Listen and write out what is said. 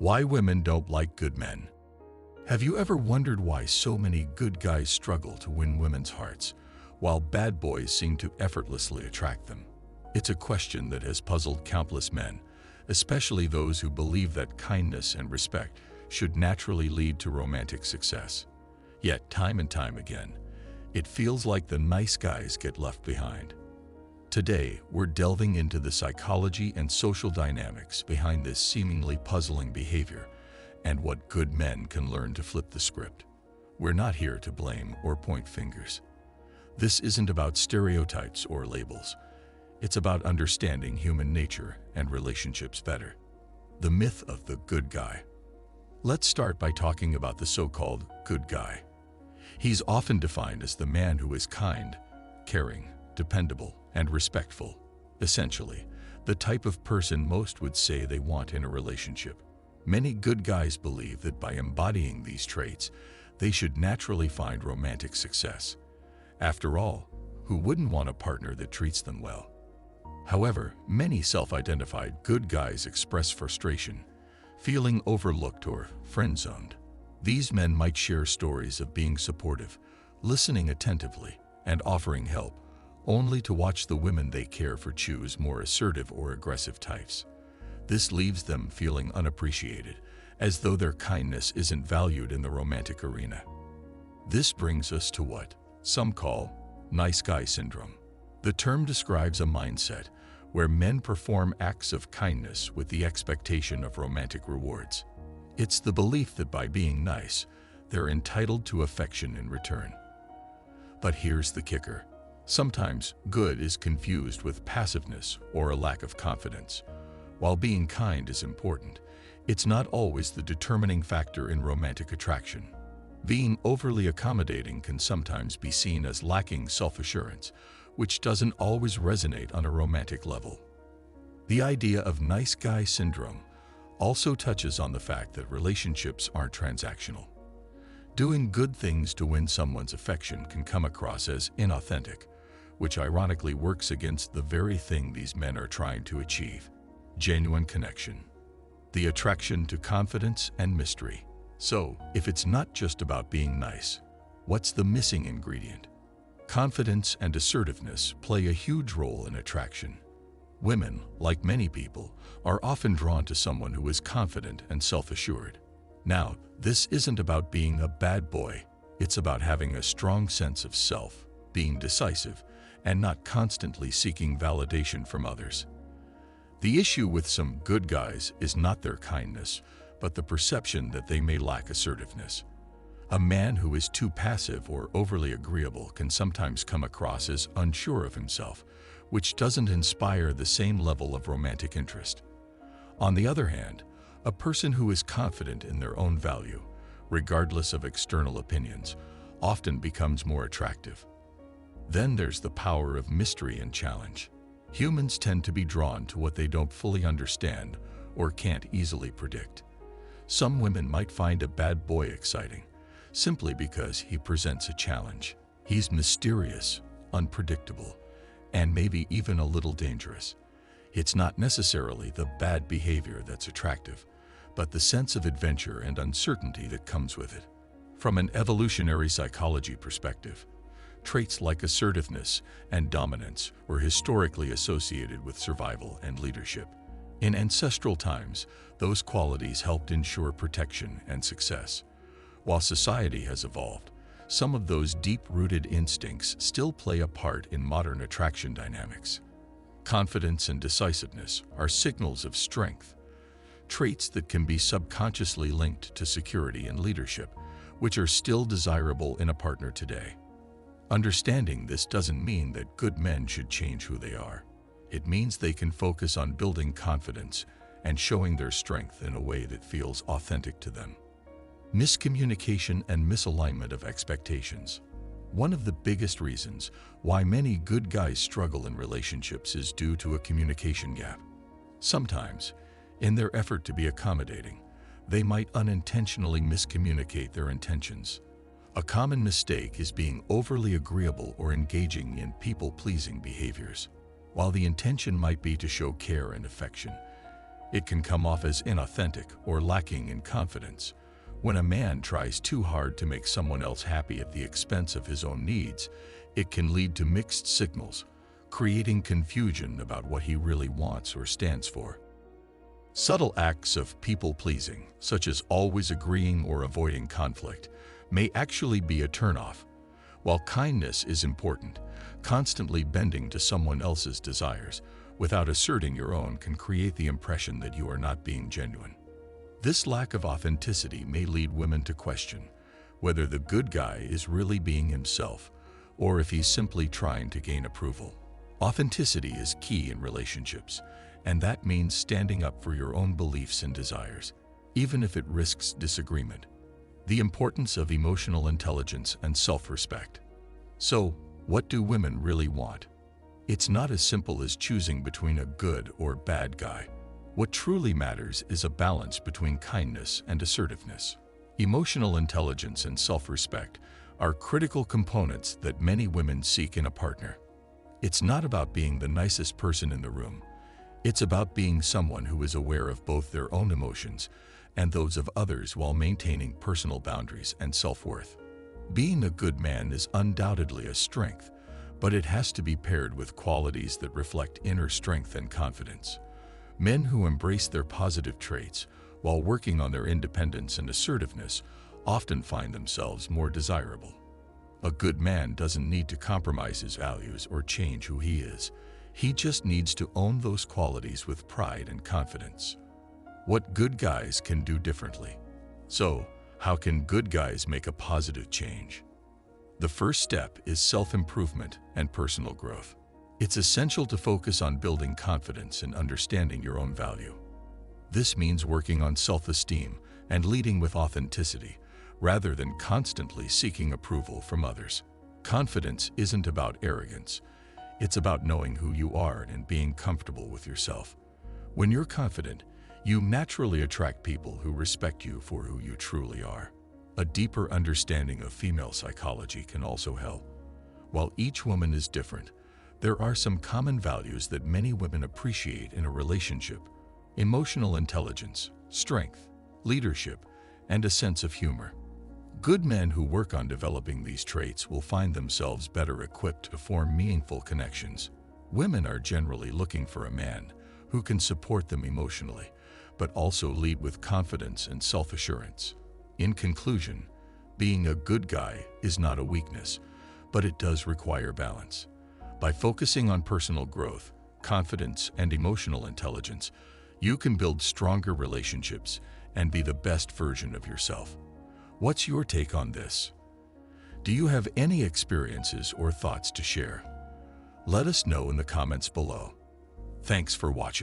Why women don't like good men. Have you ever wondered why so many good guys struggle to win women's hearts, while bad boys seem to effortlessly attract them? It's a question that has puzzled countless men, especially those who believe that kindness and respect should naturally lead to romantic success. Yet, time and time again, it feels like the nice guys get left behind. Today, we're delving into the psychology and social dynamics behind this seemingly puzzling behavior and what good men can learn to flip the script. We're not here to blame or point fingers. This isn't about stereotypes or labels. It's about understanding human nature and relationships better. The myth of the good guy. Let's start by talking about the so-called good guy. He's often defined as the man who is kind, caring, dependable, and respectful. Essentially, the type of person most would say they want in a relationship. Many good guys believe that by embodying these traits, they should naturally find romantic success. After all, who wouldn't want a partner that treats them well? However, many self-identified good guys express frustration, feeling overlooked or friend-zoned. These men might share stories of being supportive, listening attentively, and offering help, only to watch the women they care for choose more assertive or aggressive types. This leaves them feeling unappreciated, as though their kindness isn't valued in the romantic arena. This brings us to what some call nice guy syndrome. The term describes a mindset where men perform acts of kindness with the expectation of romantic rewards. It's the belief that by being nice, they're entitled to affection in return. But here's the kicker. Sometimes good is confused with passiveness or a lack of confidence. While being kind is important, it's not always the determining factor in romantic attraction. Being overly accommodating can sometimes be seen as lacking self-assurance, which doesn't always resonate on a romantic level. The idea of nice guy syndrome also touches on the fact that relationships aren't transactional. Doing good things to win someone's affection can come across as inauthentic, which ironically works against the very thing these men are trying to achieve: genuine connection. The attraction to confidence and mystery. So, if it's not just about being nice, what's the missing ingredient? Confidence and assertiveness play a huge role in attraction. Women, like many people, are often drawn to someone who is confident and self-assured. Now, this isn't about being a bad boy. It's about having a strong sense of self, being decisive, and not constantly seeking validation from others. The issue with some good guys is not their kindness, but the perception that they may lack assertiveness. A man who is too passive or overly agreeable can sometimes come across as unsure of himself, which doesn't inspire the same level of romantic interest. On the other hand, a person who is confident in their own value, regardless of external opinions, often becomes more attractive. Then there's the power of mystery and challenge. Humans tend to be drawn to what they don't fully understand or can't easily predict. Some women might find a bad boy exciting, simply because he presents a challenge. He's mysterious, unpredictable, and maybe even a little dangerous. It's not necessarily the bad behavior that's attractive, but the sense of adventure and uncertainty that comes with it. From an evolutionary psychology perspective, traits like assertiveness and dominance were historically associated with survival and leadership. In ancestral times, those qualities helped ensure protection and success. While society has evolved, some of those deep-rooted instincts still play a part in modern attraction dynamics. Confidence and decisiveness are signals of strength, traits that can be subconsciously linked to security and leadership, which are still desirable in a partner today. Understanding this doesn't mean that good men should change who they are. It means they can focus on building confidence and showing their strength in a way that feels authentic to them. Miscommunication and misalignment of expectations. One of the biggest reasons why many good guys struggle in relationships is due to a communication gap. Sometimes, in their effort to be accommodating, they might unintentionally miscommunicate their intentions. A common mistake is being overly agreeable or engaging in people-pleasing behaviors. While the intention might be to show care and affection, It can come off as inauthentic or lacking in confidence. When a man tries too hard to make someone else happy at the expense of his own needs, it can lead to mixed signals, creating confusion about what he really wants or stands for. Subtle acts of people-pleasing, such as always agreeing or avoiding conflict, may actually be a turnoff. While kindness is important, constantly bending to someone else's desires without asserting your own can create the impression that you are not being genuine. This lack of authenticity may lead women to question whether the good guy is really being himself or if he's simply trying to gain approval. Authenticity is key in relationships, and that means standing up for your own beliefs and desires, even if it risks disagreement. The importance of emotional intelligence and self-respect. So, what do women really want? It's not as simple as choosing between a good or bad guy. What truly matters is a balance between kindness and assertiveness. Emotional intelligence and self-respect are critical components that many women seek in a partner. It's not about being the nicest person in the room. It's about being someone who is aware of both their own emotions and those of others while maintaining personal boundaries and self-worth. Being a good man is undoubtedly a strength, but it has to be paired with qualities that reflect inner strength and confidence. Men who embrace their positive traits while working on their independence and assertiveness often find themselves more desirable. A good man doesn't need to compromise his values or change who he is. He just needs to own those qualities with pride and confidence. What good guys can do differently. So, how can good guys make a positive change? The first step is self-improvement and personal growth. It's essential to focus on building confidence and understanding your own value. This means working on self-esteem and leading with authenticity, rather than constantly seeking approval from others. Confidence isn't about arrogance. It's about knowing who you are and being comfortable with yourself. When you're confident, you naturally attract people who respect you for who you truly are. A deeper understanding of female psychology can also help. While each woman is different, there are some common values that many women appreciate in a relationship: emotional intelligence, strength, leadership, and a sense of humor. Good men who work on developing these traits will find themselves better equipped to form meaningful connections. Women are generally looking for a man who can support them emotionally, but also lead with confidence and self-assurance. In conclusion, being a good guy is not a weakness, but it does require balance. By focusing on personal growth, confidence, and emotional intelligence, you can build stronger relationships and be the best version of yourself. What's your take on this? Do you have any experiences or thoughts to share? Let us know in the comments below. Thanks for watching.